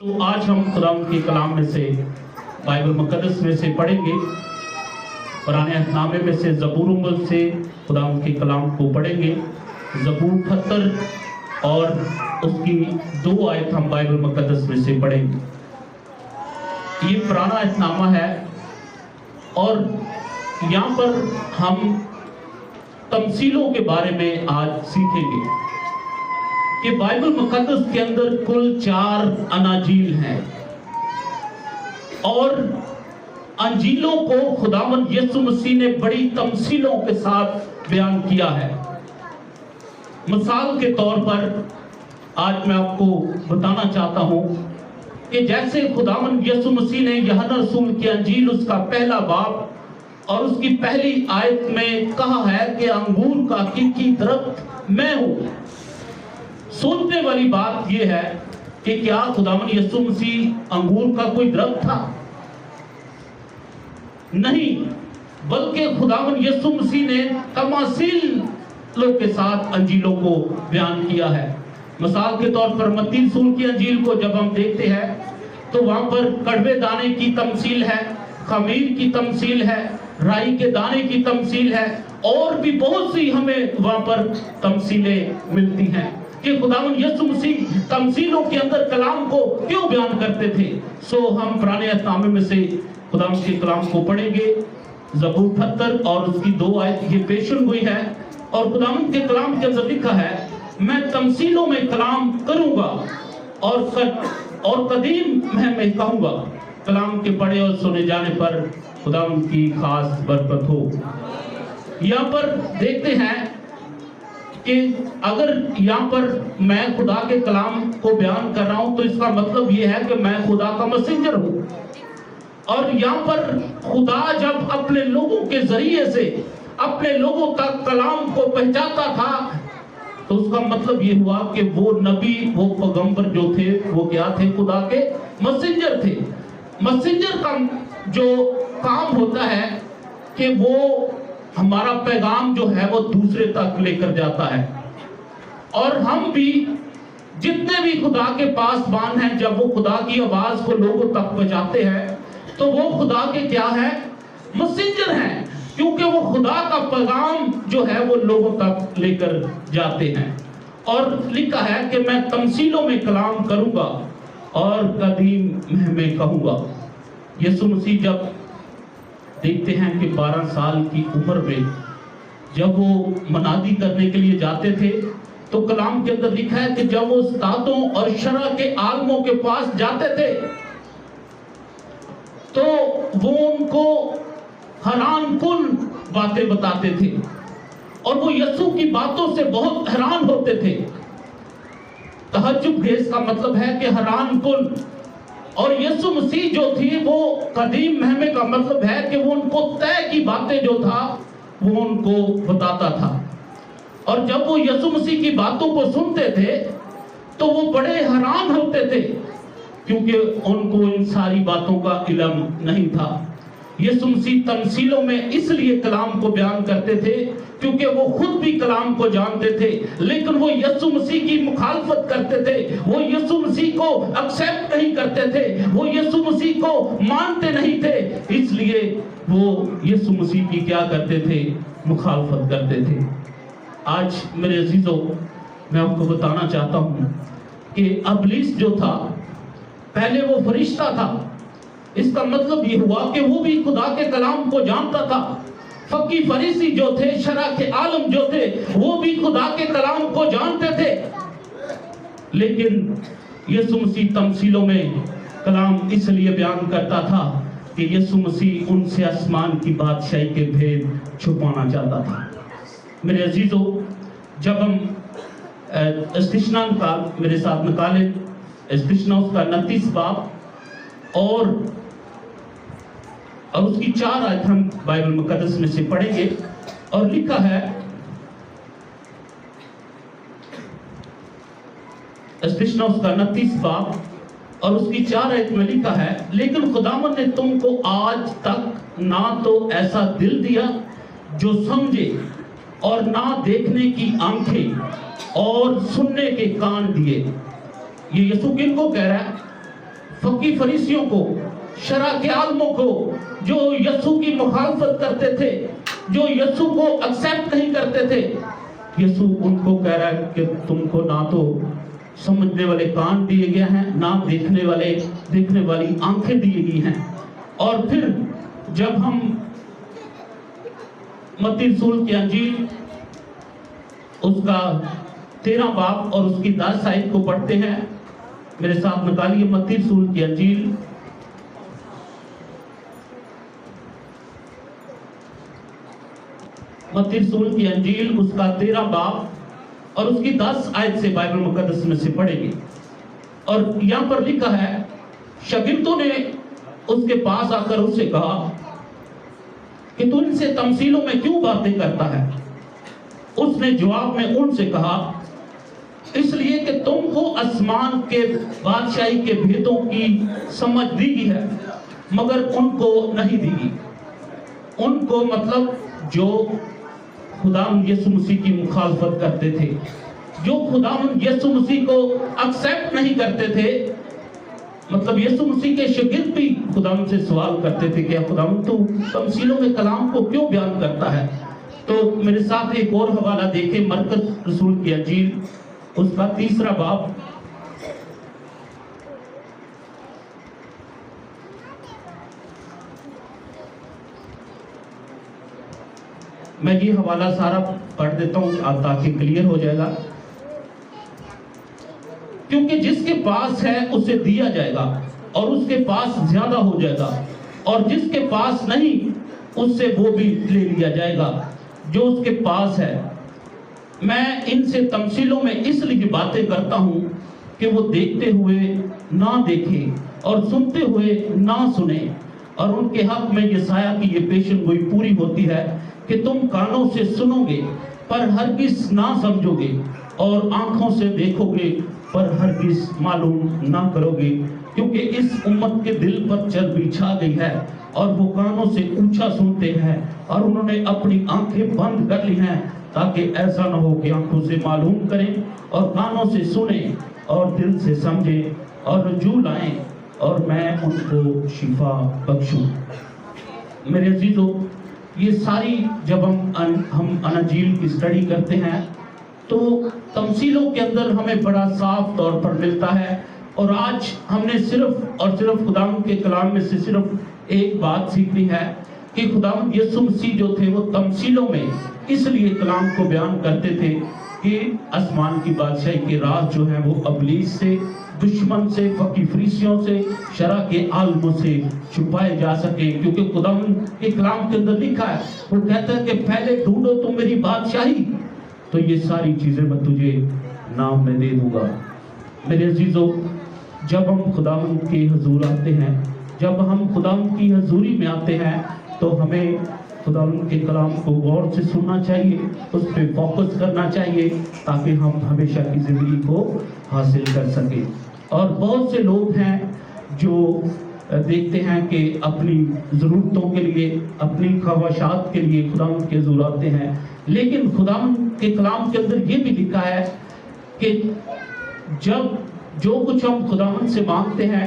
तो आज हम खुदा के कलाम में से बाइबल मुकद्दस में से पढ़ेंगे। पुराने अहदनामे में से ज़बूर से खुदा के कलाम को पढ़ेंगे। ज़बूर 78 और उसकी 2 आयत हम बाइबल मुकद्दस में से पढ़ेंगे। ये पुराना अहदनामा है और यहाँ पर हम तमसीलों के बारे में आज सीखेंगे कि बाइबल मुकद्दस के अंदर कुल 4 अनाजील हैं और अंजीलों को खुदावंद यीशु मसीह ने बड़ी तमसीलों के साथ बयान किया है। मिसाल के तौर पर आज मैं आपको बताना चाहता हूं कि जैसे खुदावंद यीशु मसीह ने यूहन्ना रसूल की अंजील उसका पहला बाब और उसकी पहली आयत में कहा है कि अंगूर का हकीकी दरख्त मैं हूं। सोचने वाली बात यह है कि क्या खुदावंद यीशु मसीह अंगूर का कोई दरख्त था? नहीं, बल्कि खुदावंद यीशु मसीह ने तमासीलों के साथ अंजीलों को बयान किया है। मिसाल के तौर पर मत्ती रसूल की अंजील को जब हम देखते हैं तो वहां पर कड़वे दाने की तमसील है, खमीर की तमसील है, राई के दाने की तमसील है और भी बहुत सी हमें वहां पर तमसीलें मिलती हैं कि खुदावंद यीशु मसीह तमसीलों के अंदर कलाम को क्यों बयान करते थे। सो हम पुराने अहदनामे में से खुदावंद के कलाम को पढ़ेंगे। ज़बूर 78 और उसकी 2 आयत ये पेशन हुई है और खुदावंद के कलाम के अंदर लिखा है, मैं तमसीलों में कलाम करूंगा और कदीम में कहूंगा। कलाम के पढ़े और सुने जाने पर खुदावंद की खास बरकत हो। यहाँ पर देखते हैं कि अगर यहाँ पर मैं खुदा के कलाम को बयान कर रहा हूं तो इसका मतलब ये है कि मैं खुदा का मैसेंजर हूं। और यहाँ पर खुदा जब अपने लोगों के जरिए से अपने लोगों तक कलाम को पहुंचाता था तो उसका मतलब ये हुआ कि वो नबी, वो पैगंबर जो थे वो क्या थे? खुदा के मैसेंजर थे। मैसेंजर का जो काम होता है कि वो हमारा पैगाम जो है वो दूसरे तक लेकर जाता है। और हम भी जितने भी खुदा के पासबान हैं, जब वो खुदा की आवाज को लोगों तक पहुंचाते हैं तो वो खुदा के क्या है? मैसेंजर हैं, क्योंकि वो खुदा का पैगाम जो है वो लोगों तक लेकर जाते हैं। और लिखा है कि मैं तमसीलों में कलाम करूंगा और कदीम में कहूंगा। यीशु मसीह जब देखते हैं कि 12 साल की उम्र में जब वो मनादी करने के लिए जाते थे तो कलाम के अंदर लिखा है कि जब वो उस्तादों और शरअ के आलमों के पास जाते थे तो वो उनको हैरान कुन बातें बताते थे और वो यीशु की बातों से बहुत हैरान होते थे। तहज्जुब खेज का मतलब है कि हैरान कुन। और यीशु मसीह जो थी वो कदीम महमे का मतलब है कि वो उनको तय की बातें जो था वो उनको बताता था। और जब वो यीशु मसीह की बातों को सुनते थे तो वो बड़े हैरान होते थे क्योंकि उनको इन सारी बातों का इल्म नहीं था। यीशु मसीह तमसीलों में इसलिए कलाम को बयान करते थे क्योंकि वो खुद भी कलाम को जानते थे, लेकिन वो यीशु मसीह की मुखालफत करते थे। वो यीशु मसीह को एक्सेप्ट नहीं करते थे, वो यीशु मसीह को मानते नहीं थे, इसलिए वो यीशु मसीह की क्या करते थे? मुखालफत करते थे। आज मेरे अजीजों, मैं आपको बताना चाहता हूँ कि इब्लीस जो था पहले वो फरिश्ता था। इसका मतलब ये हुआ कि वो भी खुदा के कलाम को जानता था। फकी फरीसी जो थे, शरअ के आलम जो थे, वो भी खुदा के कलाम को जानते थे। लेकिन यीशु मसीह तमसीलों में कलाम इसलिए बयान करता था कि यीशु मसीह उनसे आसमान की बादशाही के भेद छुपाना चाहता था। मेरे अजीजों, जब हम इस्तिश्ना का मेरे साथ निकाले, इस्तिश्ना उसका 29 बाब और उसकी 4 आयत हम बाइबल मुकद्दस में से पढ़ेंगे। और लिखा है, इस्तिश्ना उसका 29 बाब और उसकी 4 आयत में लिखा है, लेकिन खुदावंद ने तुमको आज तक ना तो ऐसा दिल दिया जो समझे और ना देखने की आंखें और सुनने के कान दिए। ये यीशु किनको कह रहा है? फकी फरीसियों को, शरा के आलमों को, जो यीशु की मुखालफत करते थे, जो यीशु को एक्सेप्ट नहीं करते थे, यीशु उनको कह रहा है कि तुमको ना तो समझने वाले कान दिए गए हैं, ना देखने वाली आंखें दी गई हैं। और फिर जब हम मत्ती रसूल की अंजील उसका 13 बाब और उसकी 10 आयत को पढ़ते हैं, मेरे साथ निकालिए मत्ती रसूल की अंजील मत्ती रसूल की अंजील उसका 13 बाब और उसकी 10 आयत से बाइबल मुकद्दस में से पढ़ेंगे। और यहां पर लिखा है, शागिर्दों ने उसके पास आकर उससे कहा कि तू इनसे तमसीलों में क्यों बातें करता है? उसने जवाब में उनसे कहा, इसलिए कि तुमको आसमान के बादशाही के भेदों की समझ दी गई है, मगर उनको नहीं दी गई। उनको मतलब जो खुदावंद यीशु मसीह की मुखालफत करते थे, जो खुदावंद यीशु मसीह को एक्सेप्ट नहीं करते थे, मतलब यीशु मसीह के शागिर्द भी खुदावंद से सवाल करते थे कि खुदावंद तू तमसीलों में कलाम को क्यों बयान करता है? तो मेरे साथ एक और हवाला देखें, मरकस रसूल की अंजील उसका 3 बाब मैं ये हवाला सारा पढ़ देता हूं ताकि क्लियर हो जाएगा। क्योंकि जिसके पास है उसे दिया जाएगा और उसके पास ज्यादा हो जाएगा, और जिसके पास नहीं उससे वो भी ले लिया जाएगा जो उसके पास है। मैं इनसे तमसीलों में इसलिए बातें करता हूं कि वो देखते हुए ना देखें और सुनते हुए ना सुने। और उनके हक में यशायाह की ये पेशन गोई पूरी होती है कि तुम कानों से सुनोगे पर हरगिज ना समझोगे, और आंखों से देखोगे पर हरगिज मालूम ना करोगे। क्योंकि इस उम्मत के दिल पर चर्बी छा गई है और वो कानों से ऊंचा सुनते हैं और उन्होंने अपनी आंखें बंद कर ली हैं, ताकि ऐसा ना हो कि आंखों से मालूम करें और कानों से सुने और दिल से समझें और रुजू लाएं और मैं उनको शिफा बख्शूं। मेरे अजीजों, ये सारी जब हम अनाजील की स्टडी करते हैं तो तमसीलों के अंदर हमें बड़ा साफ तौर पर मिलता है। और आज हमने सिर्फ और सिर्फ खुदावंद के कलाम में से सिर्फ एक बात सीखनी है कि खुदावंद यीशु मसीह जो थे वो तमसीलों में इसलिए कलाम को बयान करते थे कि आसमान की बादशाही के राज जो है वो अबलीस से, दुश्मन से, फकी फरीसियों से, शरा के आलमों से छुपाए जा सके। क्योंकि खुदावंद के कलाम के अंदर लिखा है, वो कहता है कि पहले ढूंढो तुम मेरी बादशाही, तो ये सारी चीजें मैं तुझे नाम में दे दूंगा। मेरे अजीजों, जब हम खुदावंद के हुजूर आते हैं, जब हम खुदावंद की हजूरी में आते हैं, तो हमें खुदावंद के कलाम को गौर से सुनना चाहिए, उस पर फोकस करना चाहिए, ताकि हम हमेशा की जिंदगी को हासिल कर सकें। और बहुत से लोग हैं जो देखते हैं कि अपनी ज़रूरतों के लिए, अपनी ख्वाहिशात के लिए खुदावंद के हुजूर आते हैं, लेकिन खुदावंद के कलाम के अंदर ये भी लिखा है कि जब जो कुछ हम खुदावंद से मांगते हैं,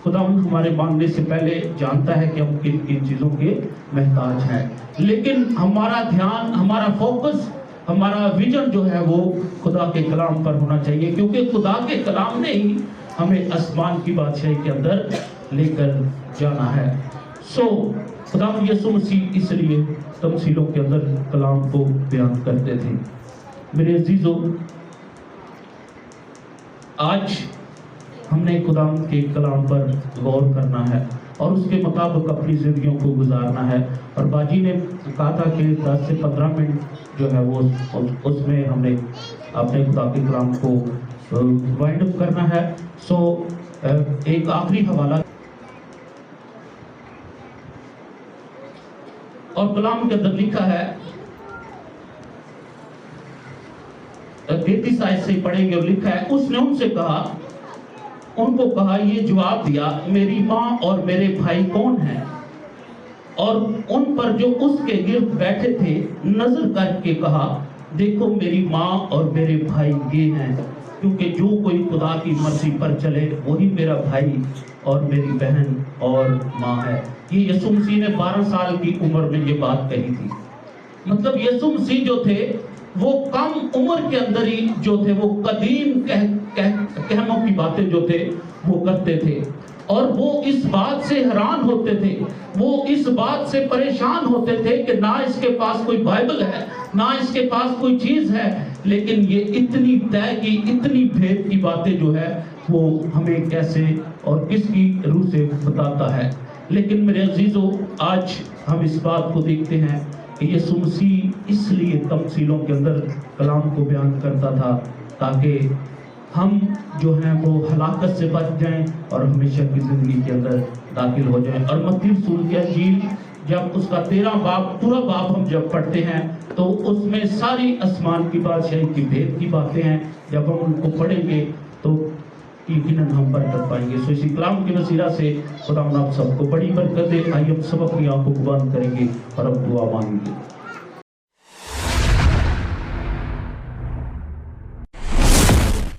खुदावंद हमारे मांगने से पहले जानता है कि हम किन किन चीज़ों के महताज हैं। लेकिन हमारा ध्यान, हमारा फोकस, हमारा विजन जो है वो खुदा के कलाम पर होना चाहिए, क्योंकि खुदा के कलाम ने ही हमें आसमान की बादशाही के अंदर लेकर जाना है। खुदावंद यीशु मसीह इसलिए तमसीलों के अंदर कलाम को बयान करते थे। मेरे अजीजों, आज हमने खुदावंद के कलाम पर गौर करना है और उसके मुताबिक अपनी जिंदगियों को गुजारना है। और बाजी ने कहा था कि 10 से 15 मिनट जो है वो उसमें हमने अपने खुदा के कलाम को वाइंड अप करना है। एक आखिरी हवाला, और कलाम के अंदर लिखा है, 33 आयत से पढ़ेंगे, और लिखा है, उसने उनको कहा, ये जवाब दिया, मेरी माँ और मेरे भाई कौन हैं? और उन पर जो उसके गिर्द बैठे थे नजर करके कहा, देखो मेरी माँ और मेरे भाई ये हैं, क्योंकि जो कोई खुदा की मर्जी पर चले वही मेरा भाई और मेरी बहन और माँ है। ये यीशु मसीह ने 12 साल की उम्र में ये बात कही थी। मतलब यीशु मसीह जो थे वो कम उम्र के अंदर ही जो थे वो कदीम कहनों की बातें जो थे वो करते थे, और वो इस बात से हैरान होते थे, वो इस बात से परेशान होते थे कि ना इसके पास कोई बाइबल है, ना इसके पास कोई चीज है, लेकिन ये इतनी तय की, इतनी भेद की बातें जो है वो हमें कैसे और किसकी रूह से बताता है। लेकिन मेरे अजीजों, आज हम इस बात को देखते हैं कि यीशु मसीह इसलिए तमसीलों के अंदर कलाम को बयान करता था ताकि हम जो हैं वो हलाकत से बच जाएं और हमेशा की जिंदगी के अंदर दाखिल हो जाएं। और मत्ती रसूल की अंजील जब उसका 13 बाब, पूरा बाब हम जब पढ़ते हैं तो उसमें सारी आसमान की बादशाही की भेद की बातें हैं। जब हम उनको पढ़ेंगे तो यकीनन हम बरकत पाएंगे। सो इसी कलाम की वसीला से खुदा आप सबको बड़ी बरकत दे। आइए हम सब अपनी आंखों को बंद करेंगे और अब दुआ मांगेंगे।